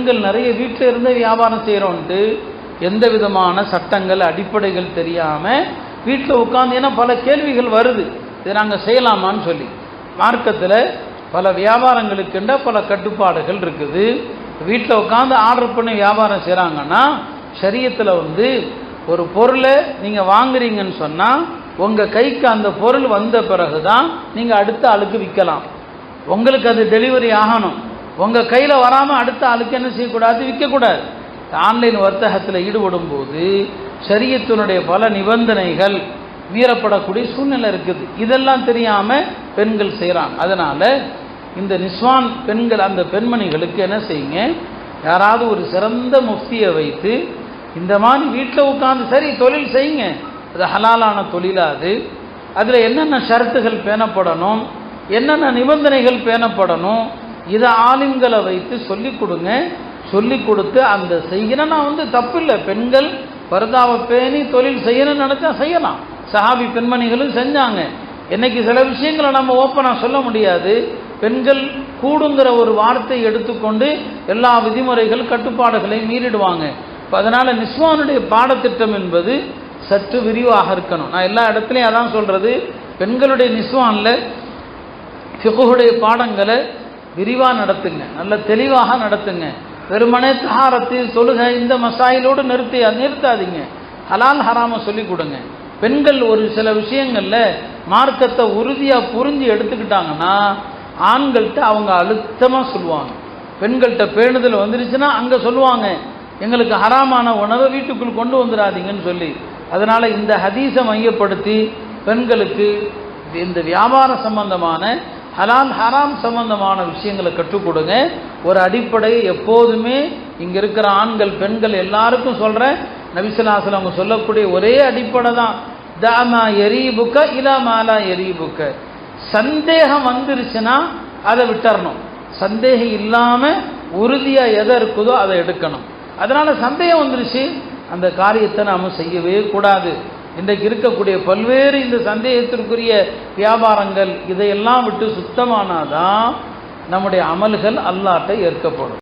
பெண்கள் நிறைய வீட்டில் இருந்து வியாபாரம் செய்கிறோன்ட்டு எந்த விதமான சட்டங்கள் அடிப்படைகள் தெரியாமல் வீட்டில் உட்காந்து, ஏன்னா பல கேள்விகள் வருது, இதை நாங்கள் செய்யலாமான்னு சொல்லி. மார்க்கத்தில் பல வியாபாரங்களுக்குன்ற பல கட்டுப்பாடுகள் இருக்குது. வீட்டில் உட்காந்து ஆர்டர் பண்ணி வியாபாரம் செய்கிறாங்கன்னா ஷரியத்தில் ஒரு பொருளை நீங்கள் வாங்குறீங்கன்னு சொன்னால் உங்கள் கைக்கு அந்த பொருள் வந்த பிறகு தான் நீங்கள் அடுத்த ஆளுக்கு விற்கலாம். உங்களுக்கு அது டெலிவரி ஆகணும். உங்கள் கையில் வராமல் அடுத்த ஆளுக்கு என்ன செய்யக்கூடாது, விற்கக்கூடாது. ஆன்லைன் வர்த்தகத்தில் ஈடுபடும் போது ஷரியத்தினுடைய பல நிபந்தனைகள் மீறப்படக்கூடிய சூழ்நிலை இருக்குது. இதெல்லாம் தெரியாமல் பெண்கள் செய்கிறாங்க. அதனால் இந்த நிஸ்வான் பெண்கள், அந்த பெண்மணிகளுக்கு என்ன செய்யுங்க, யாராவது ஒரு சிறந்த முஃப்தியை வைத்து இந்த மாதிரி வீட்டில் உட்காந்து சரி தொழில் செய்யுங்க, அது ஹலாலான தொழிலாது, அதில் என்னென்ன ஷரத்துகள் பேணப்படணும், என்னென்ன நிபந்தனைகள் பேணப்படணும், இதை ஆலிம்களை வைத்து சொல்லிக் கொடுங்க. சொல்லிக் கொடுத்து அந்த செய்கிறேன்னா தப்பு இல்லை. பெண்கள் பர்தாவை பேணி தொழில் செய்யணும்னு நினச்சா செய்யலாம். சஹாபி பெண்மணிகளும் செஞ்சாங்க. இன்னைக்கு சில விஷயங்களை நம்ம ஓப்பனாக சொல்ல முடியாது. பெண்கள் கூடுங்கிற ஒரு வார்த்தையை எடுத்துக்கொண்டு எல்லா விதிமுறைகள் கட்டுப்பாடுகளையும் மீறிடுவாங்க. இப்போ அதனால் நிஸ்வானுடைய பாடத்திட்டம் என்பது சற்று விரிவாக இருக்கணும். நான் எல்லா இடத்துலையும் அதான் சொல்கிறது, பெண்களுடைய நிஸ்வானில் ஃபிக்ஹுடைய பாடங்களை விரிவாக நடத்துங்க, நல்ல தெளிவாக நடத்துங்க. வெறுமனே தஹாரத்து தொழுகை இந்த மசாயிலோடு நிறுத்தாதீங்க. ஹலால் ஹராமை சொல்லிக் கொடுங்க. பெண்கள் ஒரு சில விஷயங்களில் மார்க்கத்தை உறுதியாக புரிஞ்சு எடுத்துக்கிட்டாங்கன்னா ஆண்கள்கிட்ட அவங்க அழுத்தமாக சொல்லுவாங்க. பெண்கள்கிட்ட பேணுதல் வந்துருச்சுன்னா அங்கே சொல்லுவாங்க, எங்களுக்கு ஹராமான உணவை வீட்டுக்குள் கொண்டு வந்துடாதீங்கன்னு சொல்லி. அதனால் இந்த ஹதீஸை மையப்படுத்தி பெண்களுக்கு இந்த வியாபார சம்பந்தமான ஹலால் ஹராம் சம்பந்தமான விஷயங்களை கற்றுக் கொடுங்க. ஒரு அடிப்படை எப்போதுமே இங்கே இருக்கிற ஆண்கள் பெண்கள் எல்லாருக்கும் சொல்கிறேன், நபி ஸல்லல்லாஹு அலைஹி வஸல்லம் அவங்க சொல்லக்கூடிய ஒரே அடிப்படை தான், தாமா எரீபுக்க இலா மாலா எரீபுக்க. சந்தேகம் வந்துருச்சுன்னா அதை விட்டுறணும். சந்தேகம் இல்லாமல் உறுதியாக எதை இருக்குதோ அதை எடுக்கணும். அதனால் சந்தேகம் வந்துருச்சு, அந்த காரியத்தை நாம் செய்யவே கூடாது. இன்றைக்கு இருக்கக்கூடிய பல்வேறு இந்த சந்தேகத்திற்குரிய வியாபாரங்கள் இதையெல்லாம் விட்டு சுத்தமானாதான் நம்முடைய அமல்கள் அல்லாஹ்ட்ட ஏற்கப்படும்.